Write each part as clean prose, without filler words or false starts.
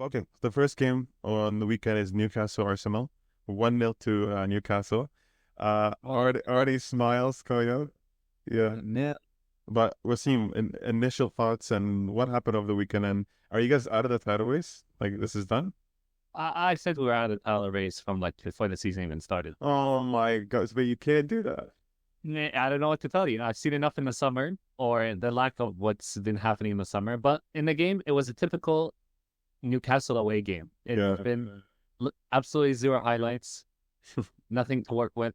Okay, the first game on the weekend is Newcastle Arsenal, 1-0 to Newcastle. Already smiles coming out. Yeah, Man, but Wassim, initial thoughts and what happened over the weekend, and are you guys out of the title race? Like this is done? I said we were out of the title race from like before the season even started. Oh my God, but you can't do that. I don't know what to tell you. I've seen enough in the summer or the lack of what's been happening in the summer. But in the game, it was a typical Newcastle away game. Yeah, It's been absolutely zero highlights, nothing to work with.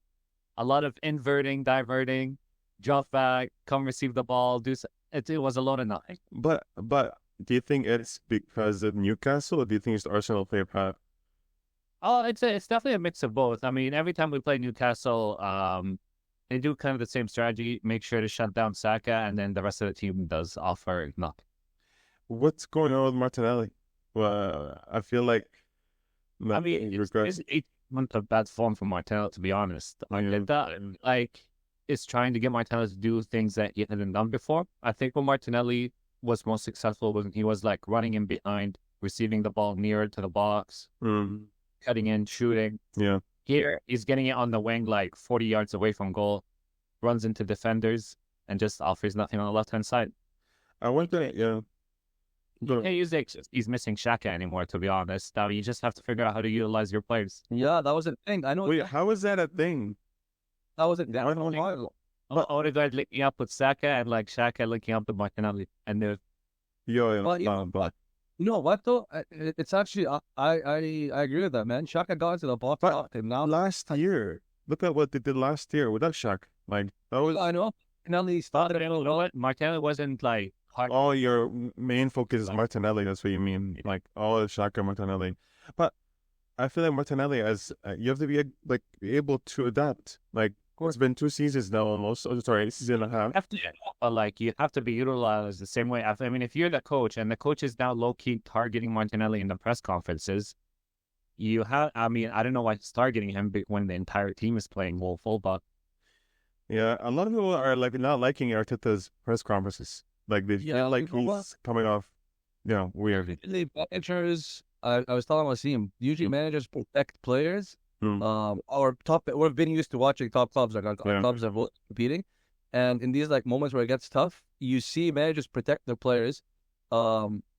A lot of inverting, diverting, drop back, come receive the ball, it was a lot of nothing. but do you think it's because of Newcastle, or do you think it's the Arsenal player path? Oh, it's definitely a mix of both. I mean, every time we play Newcastle, they do kind of the same strategy, make sure to shut down Saka, and then the rest of the team does offer nothing. What's going on with Martinelli? Well, I feel like I that mean, he it's regrets. 8 months of bad form for Martinelli, to be honest. Yeah, Like, it's trying to get Martinelli to do things that he hadn't done before. I think when Martinelli was most successful when he was like running in behind, receiving the ball nearer to the box, mm, cutting in, shooting. yeah. Here, he's getting it on the wing, like 40 yards away from goal, runs into defenders, and just offers nothing on the left hand side. I went there. Yeah, Yeah, he's missing Shaka anymore, to be honest. Now you just have to figure out how to utilize your players. yeah, that was a thing. I know wait, how is that a thing? that was a That while. Odegaard linking up with Saka and like Shaka linking up with Martinelli. And Yo, But but you know what though? It's actually I agree with that, man. Shaka got into the box but off him now. last year, look at what they did last year without Shaq. Like that was I know. Finally started. you know what? Martinelli wasn't like hard. all your main focus is Martinelli. That's what you mean. Like all Shaq and Martinelli. But I feel like Martinelli, as you have to be like able to adapt. Like it's been 2 seasons now, almost. Oh, sorry, a season and a half. Have to, but like you have to be utilized the same way. I mean, if you're the coach and the coach is now low key targeting Martinelli in the press conferences, you have. I mean, I don't know why he's targeting him when the entire team is playing woeful, but Yeah, a lot of people are like not liking Arteta's press conferences. Like they Yeah, feel like you know what? he's coming off, weird. Usually managers, I was telling Wassim, usually Mm. managers protect players. Mm. Our top, we've been used to watching top clubs, like our Yeah. clubs are both competing. And in these like moments where it gets tough, you see managers protect their players.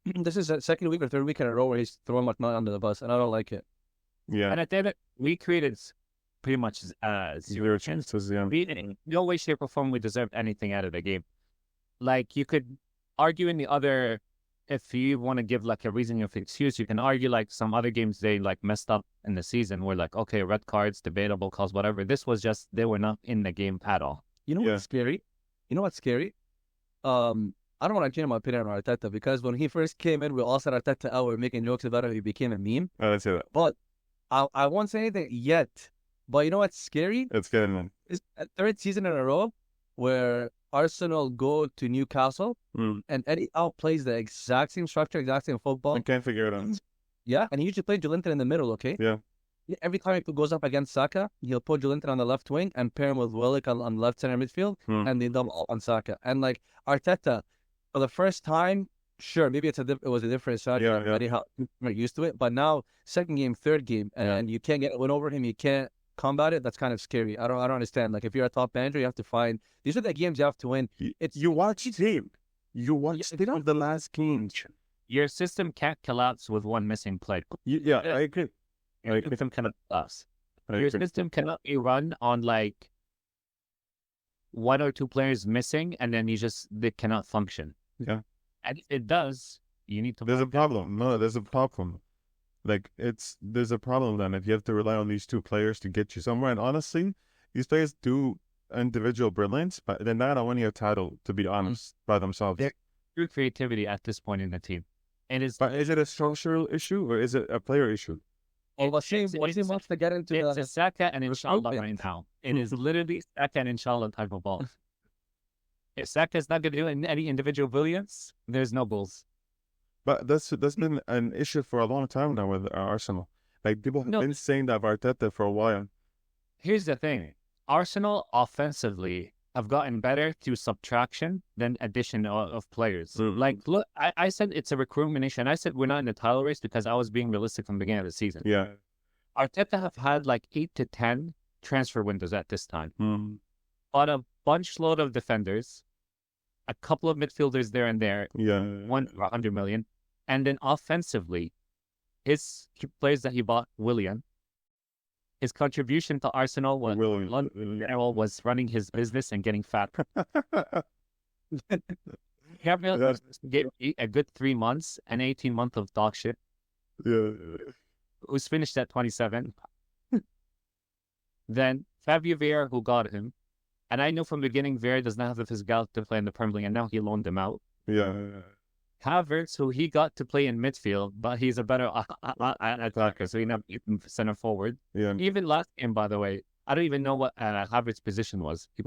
This is the second week or third week in a row where he's throwing McNaught under the bus, and I don't like it. Yeah, and at the end, we created pretty much zero zero chance. chances. Yeah, We in no way, shape, or form we deserved anything out of the game. Like you could argue in the other, if you want to give like a reason of excuse, you can argue like some other games they like messed up in the season. Were like, okay, red cards, debatable calls, whatever. This was just they were not in the game at all. You know yeah. what's scary? You know what's scary? I don't want to change my opinion on Arteta because when he first came in, we all said Arteta out. We're making jokes about it. He became a meme. Let's say that. But I won't say anything yet. But you know what's scary? It's getting in. It's a third season in a row where Arsenal go to Newcastle Mm. and Eddie outplays the exact same structure, exact same football. I can't figure it out. Yeah, and he usually plays Jolinton in the middle, okay? Yeah. Every time he goes up against Saka, he'll put Jolinton on the left wing and pair him with Willock on left center midfield, and they double on Saka. And like Arteta, for the first time, sure, maybe it was a different strategy. Yeah. Eddie we're used to it, but now second game, third game, and you can't get a win over him. You can't combat it. That's kind of scary. I don't understand. Like if you're a top manager, you have to find these are the games you have to win. You watch tape. You watch they don't- the last games. Your system can't collapse with one missing play. Yeah, I agree. Your system cannot collapse. I Your agree. system cannot be run on like one or two players missing, and then they cannot function. Yeah. And if it does, you need to. There's a problem. No, there's a problem. Like there's a problem then if you have to rely on these two players to get you somewhere. And honestly, these players do individual brilliance, but they're not winning a title, to be honest, by themselves. They're true creativity at this point in the team. And it's But is it a structural issue or is it a player issue? Well, Wassim wants to get into it's the a Saka and Inshallah Yeah. right now. It is literally Saka and Inshallah type of ball. If Saka is not going to do any individual brilliance, there's no goals. But that's been an issue for a long time now with Arsenal. Like people have No. been saying that of Arteta for a while. Here's the thing. Arsenal offensively have gotten better through subtraction than addition of players. Like, look, I said it's a recruitment issue, and I said we're not in the title race because I was being realistic from the beginning of the season. Yeah. Arteta have had like 8 to 10 transfer windows at this time. On a bunch load of defenders, a couple of midfielders there and there, one for 100 million, and then offensively, his players that he bought, Willian, his contribution to Arsenal was running his business and getting fat. Gabriel gave a good 3 months and 18 months of dog shit. Yeah. Who's finished at 27. Then Fabio Vieira, who got him. And I know from the beginning, Vieira does not have the physicality to play in the Premier League, and now he loaned him out. Yeah. Havertz, who he got to play in midfield, but he's a better attacker, so he not center forward. Yeah. Even last game, by the way, I don't even know what Havertz's position was. He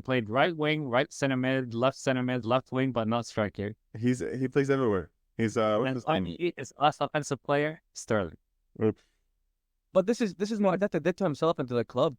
played right wing, right center mid, left wing, but not striker. He plays everywhere. He's his last offensive player, Sterling. But this is what Arteta did to himself and to the club.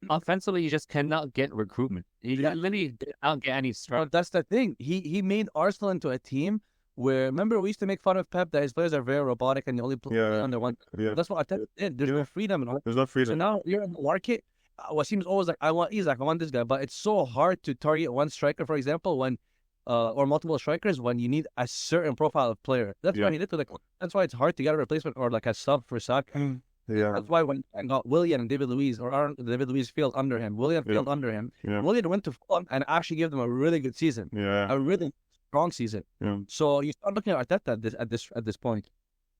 Offensively, you just cannot get recruitment. You literally cannot get any strength. But that's the thing. He made Arsenal into a team where, remember, we used to make fun of Pep that his players are very robotic and you only play under one. Yeah. That's what Arteta did. There's no freedom in all. There's no freedom. So now you're in the market. Wassim's always like, I want Isaac, I want this guy. But it's so hard to target one striker, for example, when or multiple strikers when you need a certain profile of player. That's why he did to the. That's why it's hard to get a replacement or like a sub for Saka. Yeah. That's why when I got Willian and David Luiz, or David Luiz failed under him, Willian failed under him. Yeah. Willian went to Fulham and actually gave them a really good season. Yeah. A really strong season. Yeah. So you start looking at Arteta at this point.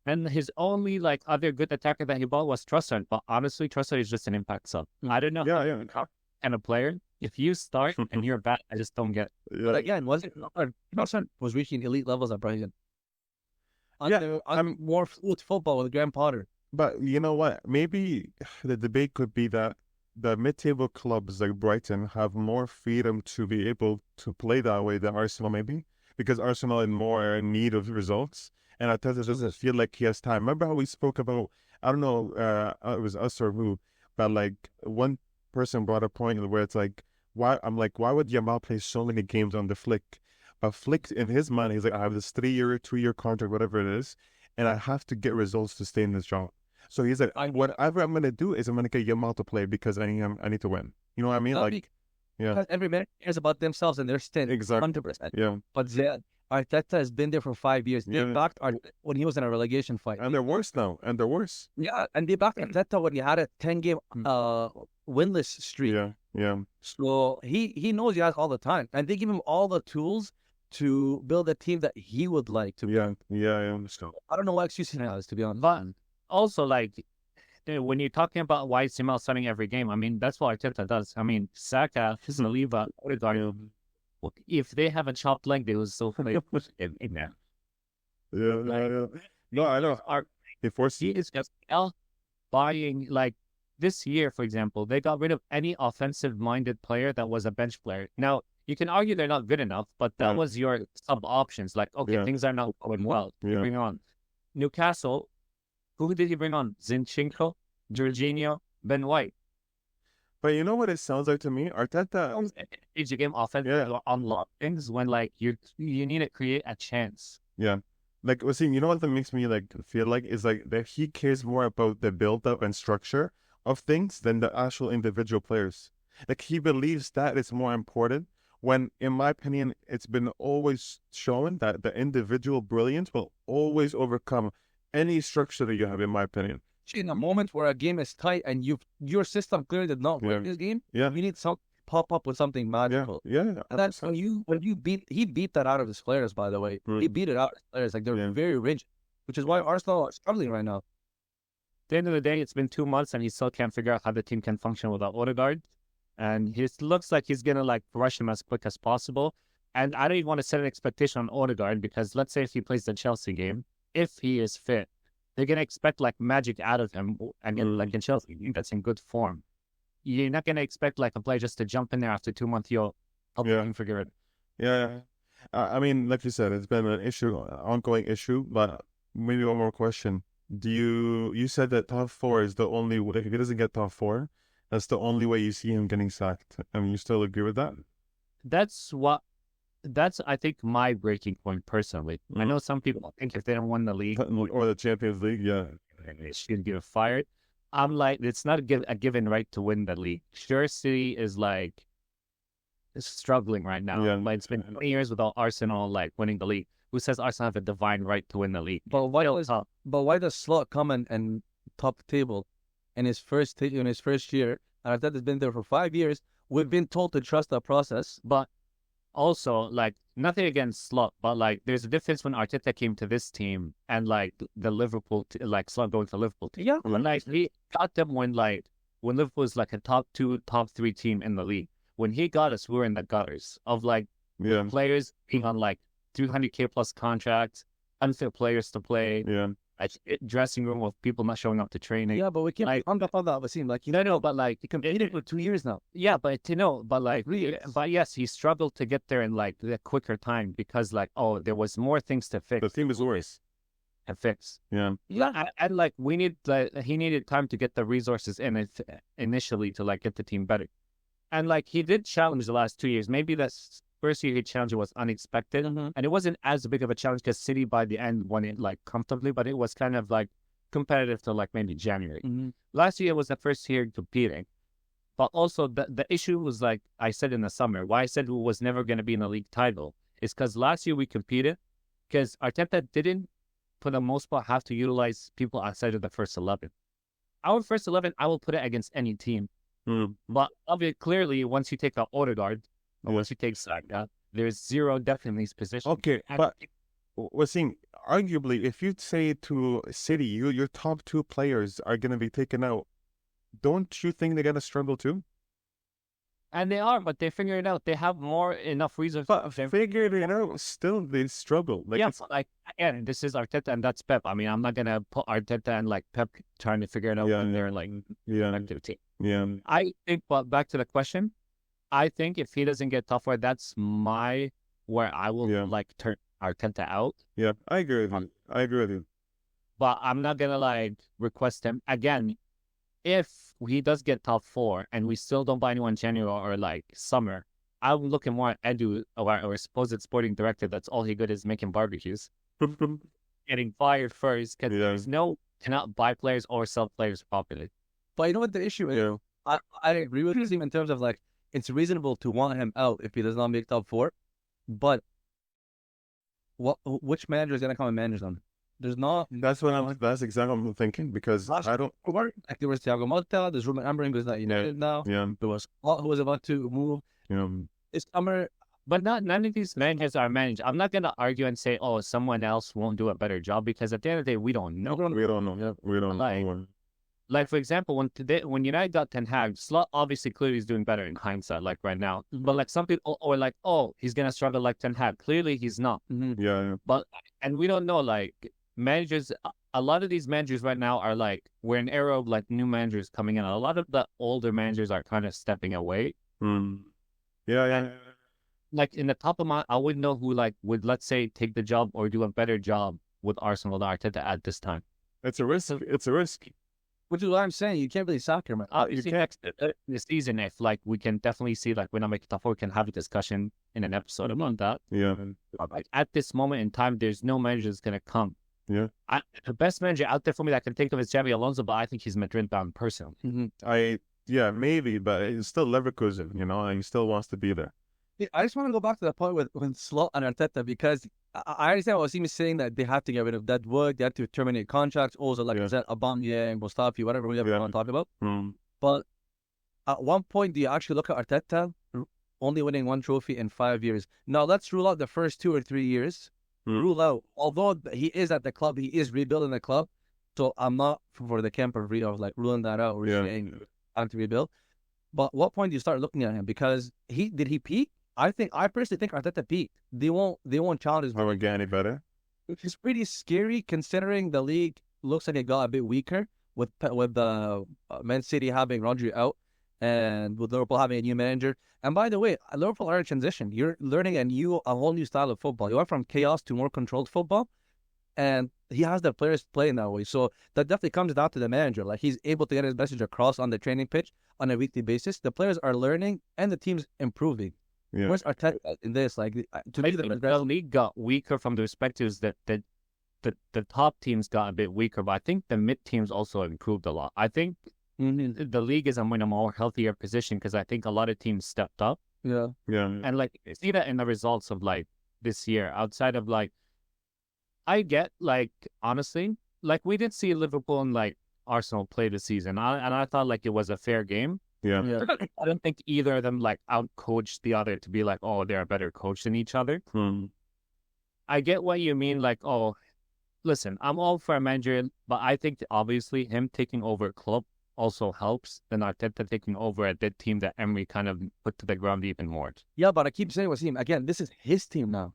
And his only like other good attacker that he bought was Trossard. But honestly, Trossard is just an impact sub. I don't know. Yeah. And a player, if you start and you're bad, I just don't get it. But again, Trossard was reaching elite levels at Brighton. I'm more fluid football with Graham Potter. But you know what? Maybe the debate could be that the mid-table clubs like Brighton have more freedom to be able to play that way than Arsenal, maybe, because Arsenal is more in need of results, and Arteta doesn't feel like he has time. Remember how we spoke about, I don't know, it was us or who, but like one person brought a point where it's like, why would Yamal play so many games on the Flick? But Flick, in his mind, he's like, I have this 3-year, 2-year contract, whatever it is, and I have to get results to stay in this job. So he's like, whatever I'm going to do is I'm going to get Yamal to play because I need to win. You know what I mean? Because every man cares about themselves and their stint. Exactly. 100%. Yeah. But Zeiad, Arteta has been there for 5 years. They backed Arteta when he was in a relegation fight. And they're worse now. Yeah, and they backed Arteta when he had a 10-game winless streak. Yeah. So he knows he has all the time. And they give him all the tools to build a team that he would like to build. Yeah, I understand. I don't know what excuse he has, to be honest. But also, like, when you're talking about why is Yamal starting every game, I mean, that's what Arteta does. I mean, Saka, Saliba, Odegaard, if they have a chopped leg, they will still play in there. Yeah. No, I know. He is just buying, like, this year, for example, they got rid of any offensive-minded player that was a bench player. Now, you can argue they're not good enough, but that was your sub-options. Like, okay, things are not going well. You bring on Newcastle. Who did he bring on? Zinchenko, Jorginho, Ben White. But you know what it sounds like to me? Arteta... It's a game offense unlock things when, like, you need to create a chance. Yeah. Like, Wassim, you know what that makes me, like, feel like? Is, like, that he cares more about the build-up and structure of things than the actual individual players. Like, he believes that is more important when, in my opinion, it's been always shown that the individual brilliance will always overcome any structure that you have, in my opinion. In a moment where a game is tight and your system clearly did not win this game, you need some pop up with something magical. Yeah. And that's when he beat that out of his players, by the way. He beat it out of his players. Like, they're very rigid, which is why Arsenal are struggling right now. At the end of the day, it's been 2 months and he still can't figure out how the team can function without Odegaard. And it looks like he's going to, like, rush him as quick as possible. And I don't even want to set an expectation on Odegaard because let's say if he plays the Chelsea game, if he is fit, they're going to expect, like, magic out of him. And like in Chelsea, that's in good form. You're not going to expect, like, a player just to jump in there after 2 months. You'll help him figure it. Yeah. I mean, like you said, it's been an ongoing issue. But maybe one more question. You said that top 4 is the only, if he doesn't get top 4, that's the only way you see him getting sacked. I mean, you still agree with that? That's I think my breaking point personally. I know some people think if they don't win the league Or the Champions League, yeah. they should get fired. I'm like, it's not a given right to win the league. Sure, City is like struggling right now. Yeah. Like it's been 20 years without Arsenal like winning the league. Who says Arsenal have a divine right to win the league? But why does Slot come and top the table in his first year? And Arteta's been there for 5 years. We've been told to trust the process. But also, like, nothing against Slot, but like, there's a difference when Arteta came to this team and like the Liverpool, like Slot going to Liverpool team. Yeah. Like he got them when Liverpool was like a top 2, top 3 team in the league. When he got us, we were in the gutters of like players being on like 300K plus contracts, unfit players to play. Yeah. Dressing room with people not showing up to training. Yeah, but we can't hung up on that, Wassim. Like, No, but like he competed for 2 years now. yeah, but but yes, he struggled to get there in like the quicker time because like there was more things to fix. The team is worse. And fix. Yeah. And like he needed time to get the resources in it initially to like get the team better. And like he did challenge the last 2 years. Maybe that's first year he challenged was unexpected, and it wasn't as big of a challenge because City by the end won it like comfortably, but it was kind of like competitive till like maybe January. Last year was the first year competing, but also the issue was like I said in the summer, why I said it was never going to be in a league title is because last year we competed because Arteta didn't, for the most part, have to utilize people outside of the first 11. Our first 11, I will put it against any team, but obviously clearly once you take out Odegaard. Once you take Zeiad, there's zero depth in these positions. Okay, but Wassim, arguably, if you say to City, your top 2 players are going to be taken out, don't you think they're going to struggle too? And they are, but they figure it out. They have enough reasons. But figure it out, still they struggle. Like, yeah, like again, this is Arteta and that's Pep. I mean, I'm not gonna put Arteta and like Pep trying to figure it out when they're like active team. Yeah, I think. But back to the question. I think if he doesn't get tougher, that's where I will like turn Arteta out. Yeah, I agree with you. But I'm not gonna like request him again. If he does get top 4 and we still don't buy anyone in January or like summer, I'm looking more at Edu or supposed sporting director. That's all he good is making barbecues, getting fired first because cannot buy players or sell players properly. But you know what the issue is? I agree with him in terms of like. It's reasonable to want him out if he does not make top 4, but which manager is going to come and manage them? There's not. That's exactly what I'm thinking because I don't. Like there was Thiago Motta, there's Ruben Amorim who's not United now. Yeah. There was who was about to move. Yeah. It's summer. But none of these managers are managed. I'm not going to argue and say, someone else won't do a better job because at the end of the day, we don't know. We don't know. Yeah, we don't know. Like, for example, when United got Ten Hag, Slot obviously clearly is doing better in hindsight, like right now. But like some people are like, he's going to struggle like Ten Hag. Clearly he's not. Yeah. And we don't know, like, managers, a lot of these managers right now are like, we're in an era of like new managers coming in. A lot of the older managers are kind of stepping away. Yeah. Like in the top of I wouldn't know who like would, let's say, take the job or do a better job with Arsenal than Arteta at this time. It's a risk. Which is what I'm saying. You can't really sack him. You can this season, if like we can definitely see like we're not making top 4, we can have a discussion in an episode about that. Yeah. Like, at this moment in time, there's no manager that's gonna come. Yeah. The best manager out there for me that I can think of is Xabi Alonso, but I think he's Madrid bound personally. Maybe, but it's still Leverkusen, and he still wants to be there. I just want to go back to the point with Slot and Arteta because I understand what Wassim is saying that they have to get rid of dead wood, they have to terminate contracts, also like I said, Aubameyang, Mustafi, whatever we want to talk about. But at one point, do you actually look at Arteta only winning 1 trophy in 5 years? Now let's rule out the first 2 or 3 years. Rule out, although he is at the club, he is rebuilding the club. So I'm not for the camp of like ruling that out or saying time to rebuild. But what point do you start looking at him? Because did he peak? I personally think Arteta peaked. They won't challenge his. Won't get any better. Which is pretty scary considering the league looks like it got a bit weaker with Man City having Rodri out and with Liverpool having a new manager. And by the way, Liverpool are in transition. You're learning a whole new style of football. You are from chaos to more controlled football, and he has the players playing that way. So that definitely comes down to the manager. Like, he's able to get his message across on the training pitch on a weekly basis. The players are learning and the team's improving. Yeah. Where's Arteta in this? Like, to me, The league got weaker from the perspectives that the top teams got a bit weaker, but I think the mid teams also improved a lot. I think the league is in a more healthier position because I think a lot of teams stepped up. Yeah. And like, see that in the results of like this year, outside of like, I get like, honestly, like we did see Liverpool and like Arsenal play this season, and I thought like it was a fair game. Yeah. I don't think either of them like out-coached the other to be like, oh, they're a better coach than each other. I get what you mean. Like, oh, listen, I'm all for a manager, but I think obviously him taking over club also helps than Arteta taking over a dead team that Emery kind of put to the ground even more. Yeah, but I keep saying, Wassim, again, this is his team now.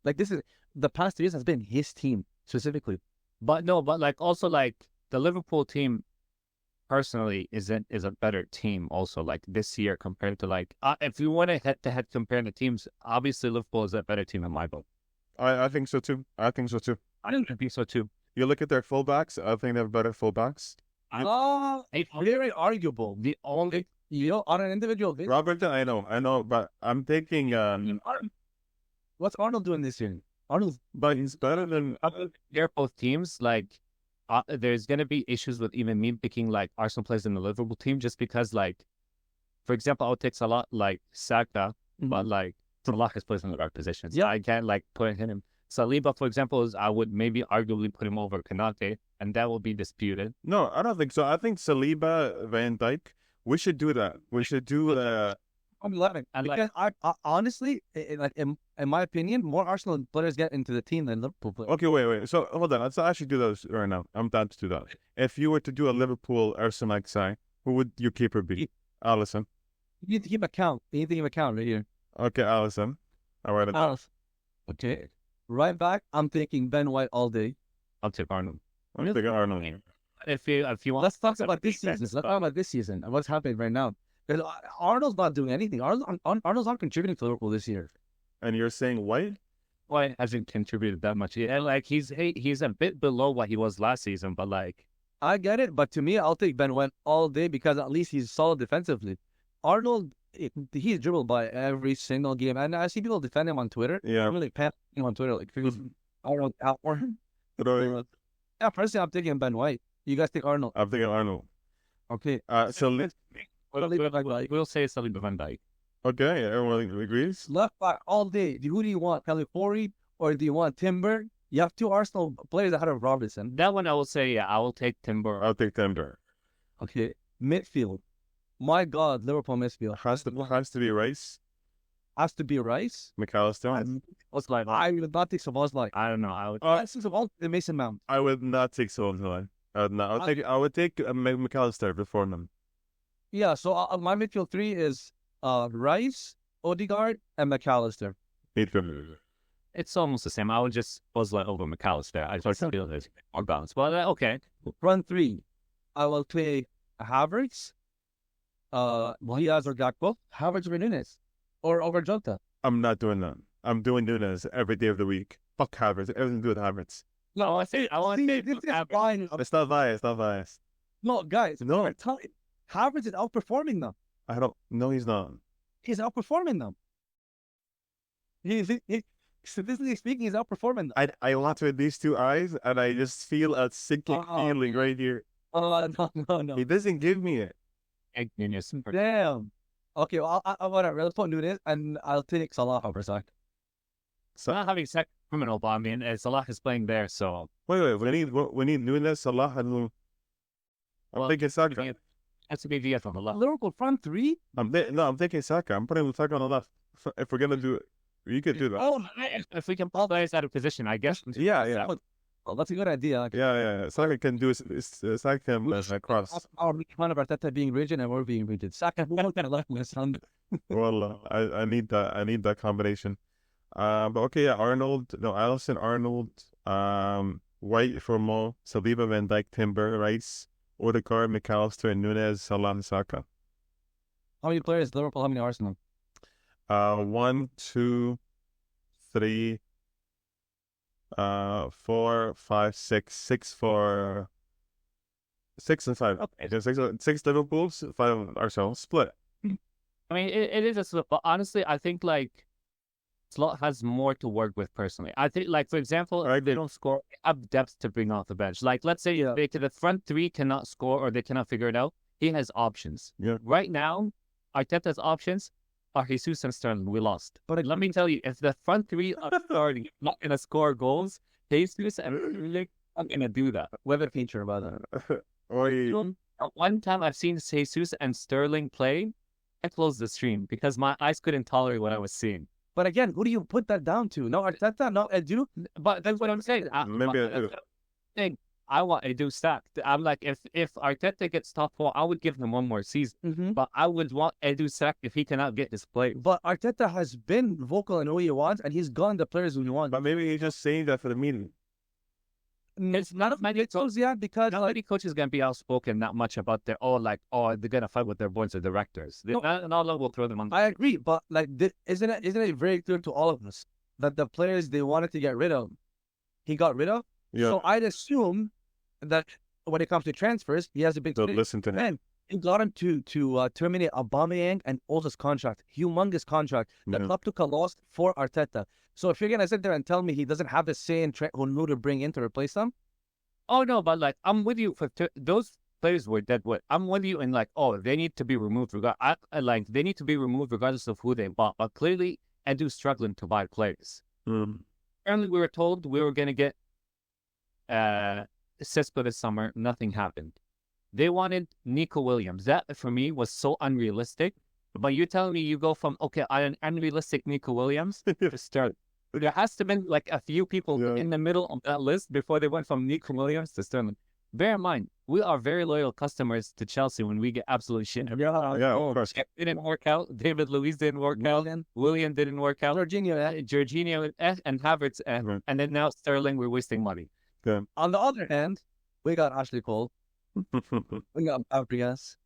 Like, this is, the past 3 years has been his team specifically. But no, but like also like the Liverpool team personally is a better team also like this year compared to like, if you want to head-to-head compare the teams, obviously Liverpool is a better team in my book. I think so too. I think so too. I don't think so too. You look at their fullbacks, I think they have better fullbacks. Very arguable. The only on an individual basis. Robertson, I know, but I'm thinking, What's Arnold doing this year? Arnold, but he's better than. they're both teams. Like, there's gonna be issues with even me picking like Arsenal players in the Liverpool team just because, like, for example, I'll take Salah like Saka, but like Salah has plays in the right positions. Yeah, I can't like put him. Saliba, for example, I would maybe arguably put him over Konate, and that will be disputed. No, I don't think so. I think Saliba, Van Dijk. We should do that. We should do I'm loving. And Because I honestly, in my opinion, more Arsenal players get into the team than Liverpool players. Okay, wait. So hold on. Let's actually do those right now. I'm down to do that. If you were to do a Liverpool Arsenal XI, who would your keeper be? Alisson. You need to keep account. You need to keep account right here. Okay, Alisson. All right. Alisson. Okay. Right back, I'm thinking Ben White all day. I'll take Arnold. I'm thinking Arnold. If you want, Let's talk about this season. Let's talk about this season and what's happening right now. Because Arnold's not doing anything. Arnold's not contributing to Liverpool this year. And you're saying White? White hasn't contributed that much. Yeah, like he's a bit below what he was last season, but like I get it, but to me, I'll take Ben White all day because at least he's solid defensively. Arnold, he's dribbled by every single game, and I see people defend him on Twitter. Yeah. I'm really panicking on Twitter, like Arnold out for him. Yeah, personally, I'm taking Ben White. You guys take Arnold. I'm thinking Arnold. Okay. So we'll say Saliba Van Dijk. okay, everyone agrees. Left back all day. Who do you want, Califorri or do you want Timber? You have 2 Arsenal players ahead of Robertson. That one I will say, yeah, I will take Timber. I'll take Timber. Okay. Midfield. My God, Liverpool midfield Has to be Rice. has to be Rice. McAllister. What's like? I would not take Szoboszlai. I don't know. I would. Since of all the Mason Mount. I would not take Solange. I would take McAllister before them. Yeah, so my midfield 3 is Rice, Odegaard, and McAllister. Midfield. It's almost the same. I would just Buzz over McAllister. I just feel it's more balanced. But okay. Front 3, I will play Havertz, Diaz or Gakpo, Havertz or Nunes, or over Jota. I'm not doing that. I'm doing Nunes every day of the week. Fuck Havertz. Everything to do with Havertz. No, I want to say fine. It's not biased. Not biased. No, guys. No. Havertz is outperforming them. I don't. No, he's not. He's outperforming them. Statistically speaking, he's outperforming them. I watch with these 2 eyes, and I just feel a sinking feeling right here. No. He doesn't give me it. Damn. Okay, well, I whatever. Let's put Nunes, and I'll take Salah over Salah. So not having second criminal, but I mean, Salah is playing there, so Wait. We need Nunes, Salah, and I'm thinking Saka. It has to be via from the left. Liverpool front 3? I'm thinking Saka. I'm putting Saka on the left. If we're gonna do it, you could do that. Oh, if we can pull players out of position, I guess. Yeah. Well, that's a good idea. Yeah. Saka can do Saka can cross. Our kind of Arteta being rigid and we're being rigid. Saka, who kind of left with his Well, I need that. I need that combination. But okay, yeah, Alisson, Arnold, White for Mo, Saliba, Van Dijk, Timber, Rice, Odegaard, McAllister, and Nunes, Salah, and Saka. How many players Liverpool? How many Arsenal? 1, 2, 3, 4, 5, 6, 6 for 6 and 5. Okay. So six Liverpool, 5 Arsenal split. I mean, it is a split, but honestly, I think like Slot has more to work with personally. I think, like, for example, if they don't score, they have depth to bring off the bench. Like, let's say the front three cannot score or they cannot figure it out. He has options. Yeah. Right now, Arteta's options are Jesus and Sterling. We lost. But let me tell you, if the front three are starting not going to score goals, Jesus and Sterling are going to do that. We have a feature about that. One time I've seen Jesus and Sterling play, I closed the stream because my eyes couldn't tolerate what I was seeing. But again, who do you put that down to? No Arteta, no Edu. But that's what I'm saying. Maybe I want Edu stacked. I'm like, if Arteta gets top 4, I would give him one more season. Mm-hmm. But I would want Edu sacked if he cannot get this play. But Arteta has been vocal in who he wants, and he's gotten the players who he wants. But maybe he's just saying that for the meeting. It's not many because not many coaches gonna be outspoken that much about they're gonna fight with their boards of directors. Not long will throw them on. I agree, but like, isn't it very clear to all of us that the players they wanted to get rid of, he got rid of? Yeah. So I'd assume that when it comes to transfers, he has a big. So listen to him. And he got him to terminate Aubameyang and Ozil's contract, humongous contract. The club took a loss for Arteta. So if you're gonna sit there and tell me he doesn't have the say in who to bring in to replace them, oh no, but like I'm with you for those players were dead wood. I'm with you in like, they need to be removed. They need to be removed regardless of who they bought. But clearly, Edu's struggling to buy players. Apparently, we were told we were gonna get Cisco this summer. Nothing happened. They wanted Nico Williams. That for me was so unrealistic. But you're telling me you go from an unrealistic Nico Williams to Sterling. There has to be like a few people in the middle of that list before they went from Nico Williams to Sterling. Bear in mind, we are very loyal customers to Chelsea when we get absolute shit. Yeah, of course. It didn't work out. David Luiz didn't work out. William didn't work out. Jorginho and Havertz and then now Sterling. We're wasting money. Yeah. On the other hand, we got Ashley Cole. We got Fabregas.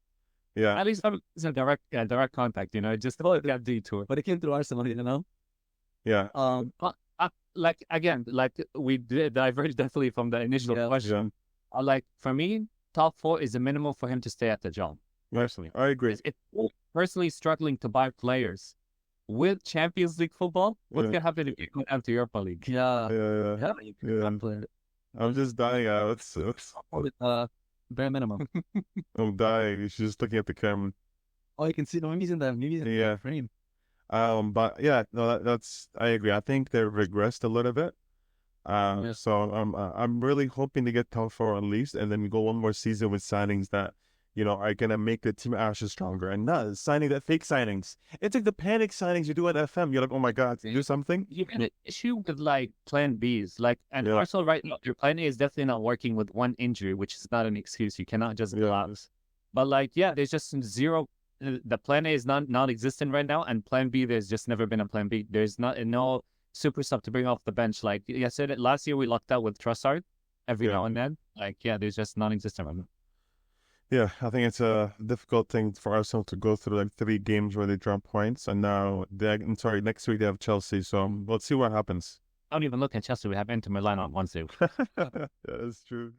Yeah. At least it's a direct contact. Just that detour. But it came through Arsenal, Yeah. We did diverge definitely from the initial question. For me, top 4 is the minimum for him to stay at the job. Personally, I agree. It's personally struggling to buy players with Champions League football. What's gonna happen if you go down to Europa League? Yeah. I'm just dying out. Bare minimum. I'm dying. She's just looking at the camera. Oh, you can see. No, maybe he's in the frame. But yeah, no, that's. I agree. I think they regressed a little bit. So I'm really hoping to get top 4 at least, and then we go one more season with signings that are gonna make the team actually stronger, and not signing that fake signings. It's like the panic signings you do at FM. You're like, oh my god, do something. You have an issue with like plan Bs, Arsenal right now. Your plan A is definitely not working with one injury, which is not an excuse. You cannot just collapse. But there's just zero. The plan A is non-existent right now, and plan B, there's just never been a plan B. There's no super sub to bring off the bench. Like I said, last year we lucked out with Trossard every now and then. There's just non-existent right now. Yeah, I think it's a difficult thing for Arsenal to go through 3 games where they drop points, and now next week they have Chelsea. So let's see what happens. I don't even look at Chelsea. We have Inter Milan on Wednesday. That's true.